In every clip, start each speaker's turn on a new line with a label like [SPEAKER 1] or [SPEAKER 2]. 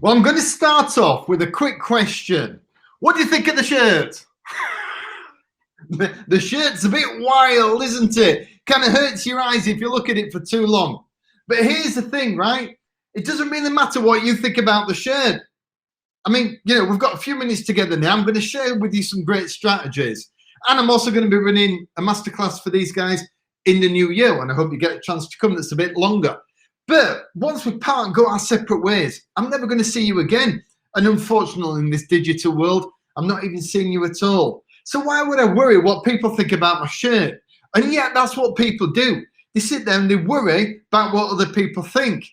[SPEAKER 1] Well, I'm going to start off with a quick question. What do you think of the shirt? The shirt's a bit wild, isn't it? Kind of hurts your eyes if you look at it for too long. But here's the thing, right? It doesn't really matter what you think about the shirt. I mean, we've got a few minutes together now. I'm going to share with you some great strategies. And I'm also going to be running a masterclass for these guys in the new year. And I hope you get a chance to come that's a bit longer. But once we part and go our separate ways, I'm never going to see you again. And unfortunately, in this digital world, I'm not even seeing you at all. So why would I worry what people think about my shirt? And yet that's what people do. They sit there and they worry about what other people think.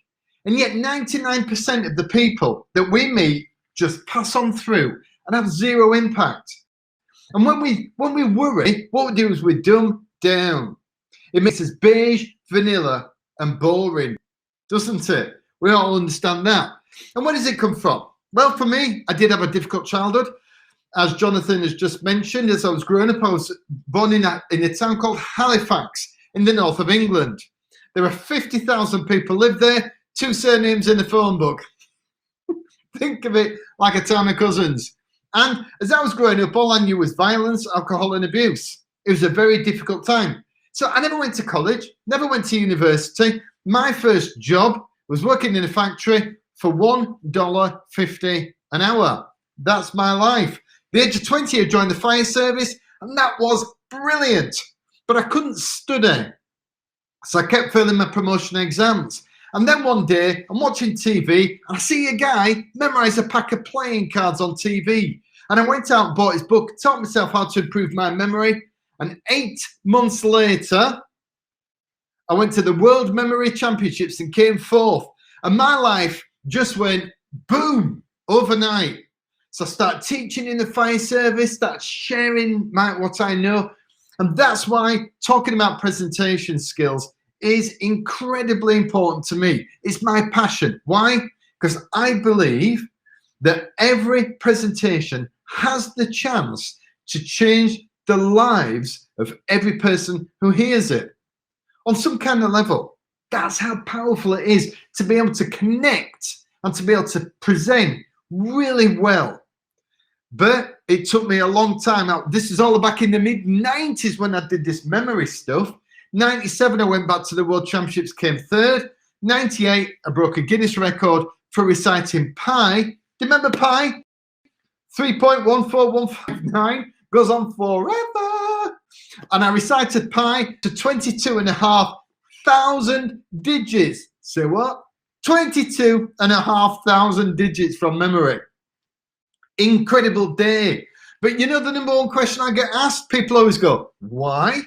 [SPEAKER 1] And yet 99% of the people that we meet just pass on through and have zero impact. And when we worry, what we do is we dumb down. It makes us beige, vanilla, and boring, doesn't it? We all understand that. And where does it come from? Well, for me, I did have a difficult childhood. As Jonathan has just mentioned, as I was growing up, I was born in a town called Halifax in the north of England. There are 50,000 people live there, 2 surnames in the phone book. Think of it like a town of cousins. And as I was growing up, all I knew was violence, alcohol, and abuse. It was a very difficult time. So I never went to college, never went to university. My first job was working in a factory for $1.50 an hour. That's my life. The age of 20, I joined the fire service, and that was brilliant. But I couldn't study. So I kept failing my promotion exams. And then one day, I'm watching TV, and I see a guy memorize a pack of playing cards on TV. And I went out and bought his book, taught myself how to improve my memory. And 8 months later, I went to the World Memory Championships and came fourth. And my life just went boom overnight. So I started teaching in the fire service, started sharing what I know. And that's why talking about presentation skills is incredibly important to me. It's my passion. Why? Because I believe that every presentation has the chance to change the lives of every person who hears it. On some kind of level, that's how powerful it is to be able to connect and to be able to present really well. But it took me a long time out. This is all back in the mid-90s when I did this memory stuff. 97, I went back to the World Championships, came third. 98, I broke a Guinness record for reciting pi. Do you remember pi? 3.14159 goes on forever. And I recited pi to 22,500 digits. Say what? 22,500 digits from memory. Incredible day. But you know the number one question I get asked? People always go, why?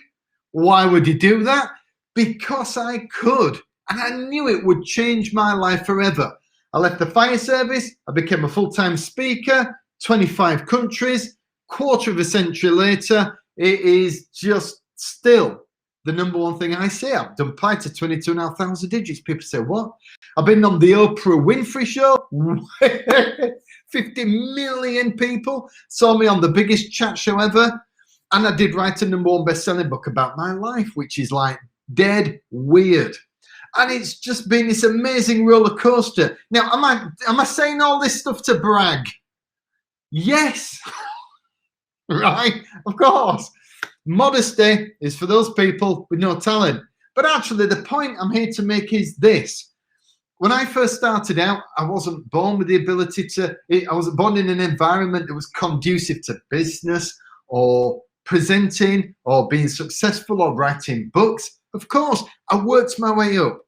[SPEAKER 1] Why would you do that? Because I could. And I knew it would change my life forever. I left the fire service. I became a full-time speaker, 25 countries. Quarter of a century later, it is just still the number one thing I say. I've done pi to 22,500 digits. People say, what? I've been on the Oprah Winfrey Show. 50 million people saw me on the biggest chat show ever. And I did write a number one best-selling book about my life, which is like dead weird. And it's just been this amazing roller coaster. Now, am I saying all this stuff to brag? Yes. Right? Of course. Modesty is for those people with no talent. But actually, the point I'm here to make is this. When I first started out, I wasn't born with the ability to, I wasn't born in an environment that was conducive to business or presenting or being successful or writing books. Of course, I worked my way up.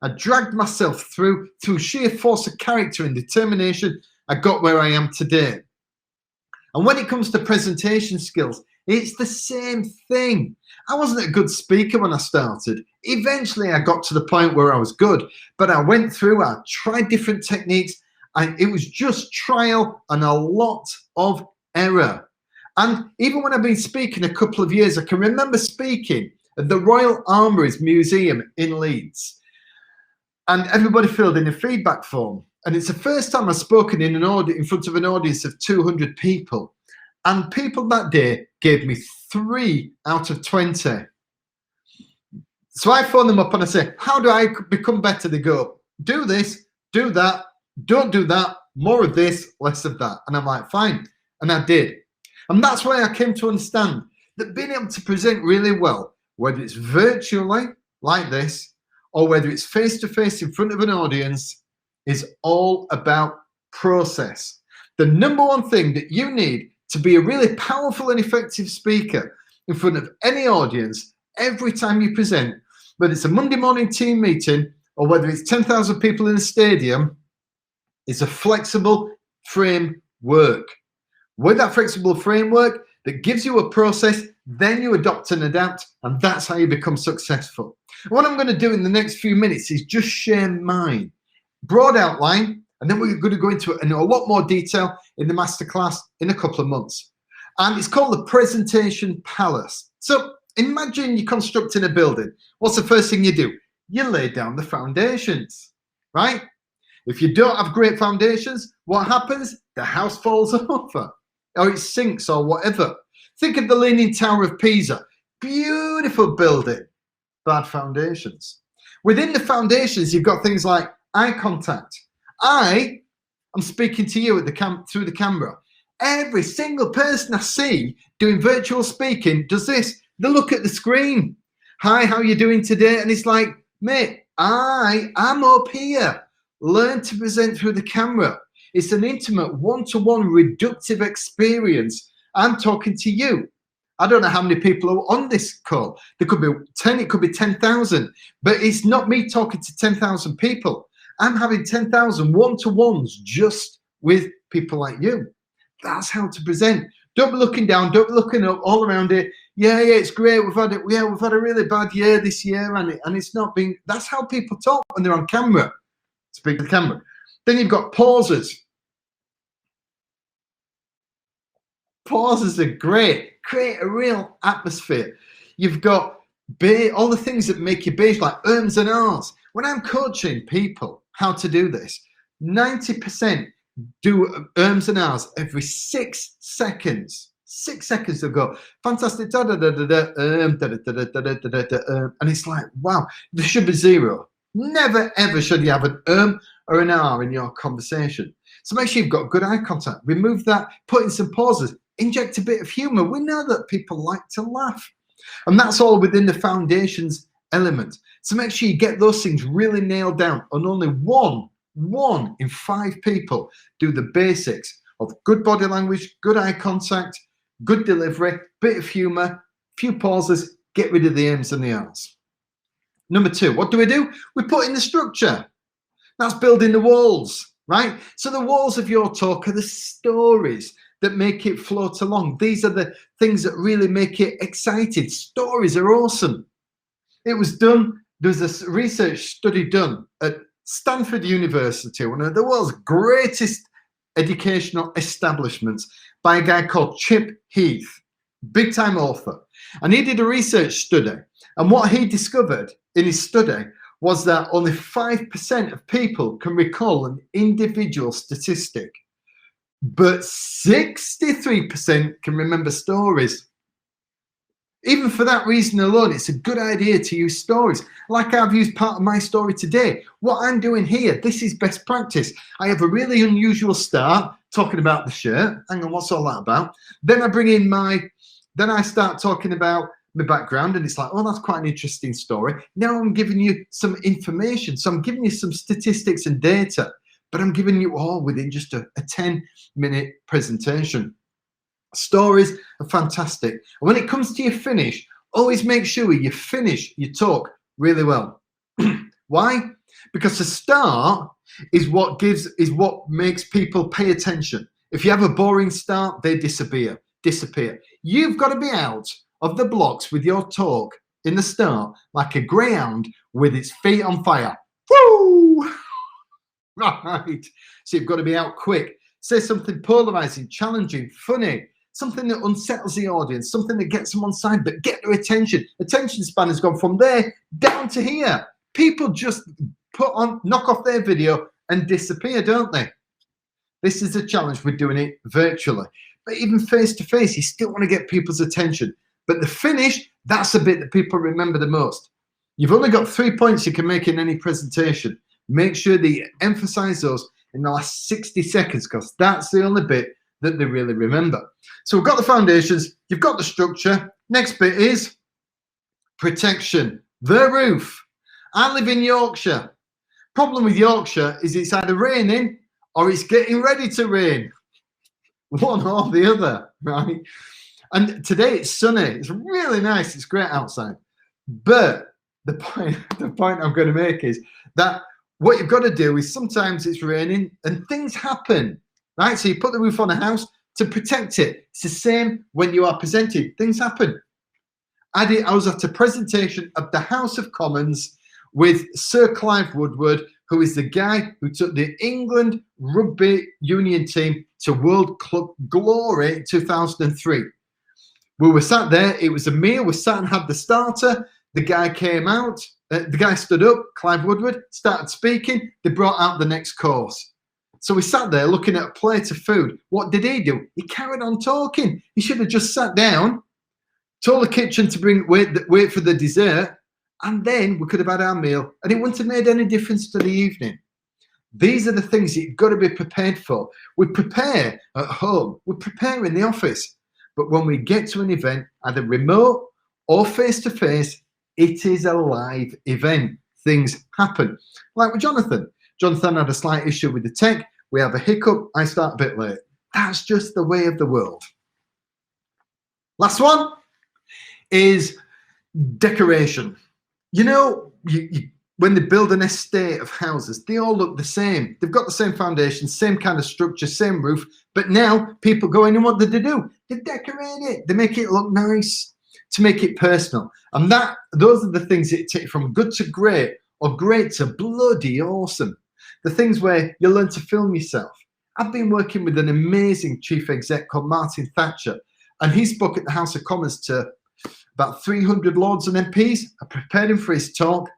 [SPEAKER 1] I dragged myself through sheer force of character and determination. I got where I am today. And when it comes to presentation skills, it's the same thing. I wasn't a good speaker when I started. Eventually, I got to the point where I was good, but I went through, I tried different techniques, and it was just trial and a lot of error. And even when I've been speaking a couple of years, I can remember speaking at the Royal Armouries Museum in Leeds. And everybody filled in a feedback form. And it's the first time I've spoken in front of an audience of 200 people. And people that day gave me 3 out of 20. So I phone them up and I say, how do I become better? They go, do this, do that, don't do that, more of this, less of that. And I'm like, fine. And I did. And that's why I came to understand that being able to present really well, whether it's virtually like this, or whether it's face-to-face in front of an audience, is all about process. The number one thing that you need to be a really powerful and effective speaker in front of any audience every time you present, whether it's a Monday morning team meeting or whether it's 10,000 people in a stadium, is a flexible framework. With that flexible framework that gives you a process, then you adopt and adapt, and that's how you become successful. What I'm going to do in the next few minutes is just share mine, broad outline, and then we're going to go into it in a lot more detail in the masterclass in a couple of months. And it's called the Presentation Palace. So imagine you're constructing a building. What's the first thing you do? You lay down the foundations, right? If you don't have great foundations, what happens? The house falls over, or it sinks, or whatever. Think of the Leaning Tower of Pisa. Beautiful building, bad foundations. Within the foundations, you've got things like eye contact. I'm speaking to you at through the camera. Every single person I see doing virtual speaking does this. They look at the screen. Hi, how are you doing today? And it's like, mate, I'm up here. Learn to present through the camera. It's an intimate, one-to-one, reductive experience. I'm talking to you. I don't know how many people are on this call. There could be 10, it could be 10,000, but it's not me talking to 10,000 people. I'm having 10,000 one-to-ones just with people like you. That's how to present. Don't be looking down, don't be looking up, all around it. Yeah, it's great. We've had a really bad year this year, and it's not been. That's how people talk when they're on camera. Speak to the camera. Then you've got pauses. Pauses are great. Create a real atmosphere. You've got all the things that make you beige, like ums and ahs. When I'm coaching people how to do this, 90% do ums and ahs every 6 seconds. 6 seconds they'll go, fantastic, da da da da da, da da da da da da da, and it's like, wow, there should be zero. Never ever should you have an or an R in your conversation. So make sure you've got good eye contact. Remove that, put in some pauses, inject a bit of humor. We know that people like to laugh. And that's all within the foundations element. So make sure you get those things really nailed down. And only one in 5 people do the basics of good body language, good eye contact, good delivery, bit of humor, few pauses, get rid of the M's and the R's. Number 2, what do? We put in the structure. That's building the walls, right? So the walls of your talk are the stories that make it float along. These are the things that really make it exciting. Stories are awesome. It was done, there was a research study done at Stanford University, one of the world's greatest educational establishments, by a guy called Chip Heath, big time author. And he did a research study. And what he discovered in his study was that only 5% of people can recall an individual statistic, but 63% can remember stories. Even for that reason alone, it's a good idea to use stories. Like I've used part of my story today. What I'm doing here, this is best practice. I have a really unusual start talking about the shirt. Hang on, what's all that about? Then I bring in then I start talking about my background, and it's like, oh, that's quite an interesting story. Now I'm giving you some information. So I'm giving you some statistics and data, but I'm giving you all within just a 10-minute presentation. Stories are fantastic. And when it comes to your finish, always make sure you finish your talk really well. Why? Because the start is what makes people pay attention. If you have a boring start, they disappear. You've got to be out of the blocks with your talk in the start like a greyhound with its feet on fire. Woo! Right. So you've got to be out quick. Say something polarizing, challenging, funny, something that unsettles the audience, something that gets them on side, but get their attention. Attention span has gone from there down to here. People just knock off their video and disappear, don't they? This is a challenge with doing it virtually. But even face to face, you still want to get people's attention. But the finish, that's the bit that people remember the most. You've only got 3 points you can make in any presentation. Make sure that you emphasize those in the last 60 seconds because that's the only bit that they really remember. So we've got the foundations, you've got the structure. Next bit is protection, the roof. I live in Yorkshire. Problem with Yorkshire is it's either raining or it's getting ready to rain. One or the other, right? And today it's sunny. It's really nice. It's great outside. But the point I'm going to make is that what you've got to do is sometimes it's raining and things happen, right? So you put the roof on a house to protect it. It's the same when you are presented. Things happen. I was at a presentation of the House of Commons with Sir Clive Woodward, who is the guy who took the England rugby union team to World Club glory in 2003. We were sat there, it was a meal, we sat and had the starter, the guy came out, the guy stood up, Clive Woodward, started speaking, they brought out the next course. So we sat there looking at a plate of food. What did he do? He carried on talking. He should have just sat down, told the kitchen to wait for the dessert, and then we could have had our meal, and it wouldn't have made any difference to the evening. These are the things that you've got to be prepared for. We prepare at home, we prepare in the office, but when we get to an event, either remote or face-to-face, it is a live event. Things happen. Like with Jonathan. Jonathan had a slight issue with the tech. We have a hiccup. I start a bit late. That's just the way of the world. Last one is decoration. You know, when they build an estate of houses, they all look the same. They've got the same foundation, same kind of structure, same roof. But now people go in and what do? They decorate it. They make it look nice to make it personal. And those are the things that take from good to great or great to bloody awesome. The things where you learn to film yourself. I've been working with an amazing chief exec called Martin Thatcher, and he spoke at the House of Commons to about 300 lords and MPs. I prepared him for his talk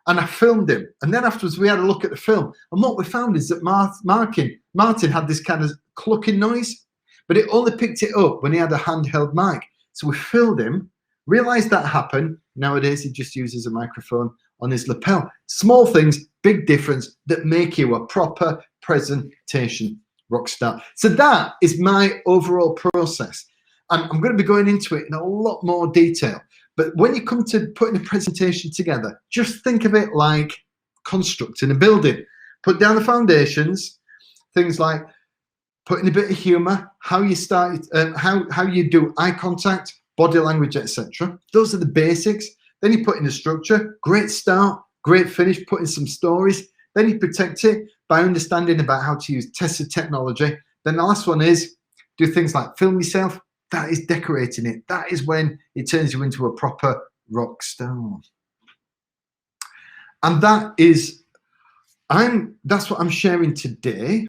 [SPEAKER 1] and I filmed him. And then afterwards we had a look at the film. And what we found is that Martin had this kind of clucking noise, but it only picked it up when he had a handheld mic. So we filmed him, realized that happened. Nowadays he just uses a microphone on his lapel. Small things, big difference that make you a proper presentation rock star. So that is my overall process. And I'm going to be going into it in a lot more detail. But when you come to putting a presentation together, just think of it like constructing a building. Put down the foundations, things like putting a bit of humor, how you start, how you do eye contact, body language, etc. Those are the basics. Then you put in the structure, great start, great finish, put in some stories. Then you protect it by understanding about how to use tested technology. Then the last one is do things like film yourself. That is decorating it. That is when it turns you into a proper rock star. And that's what I'm sharing today.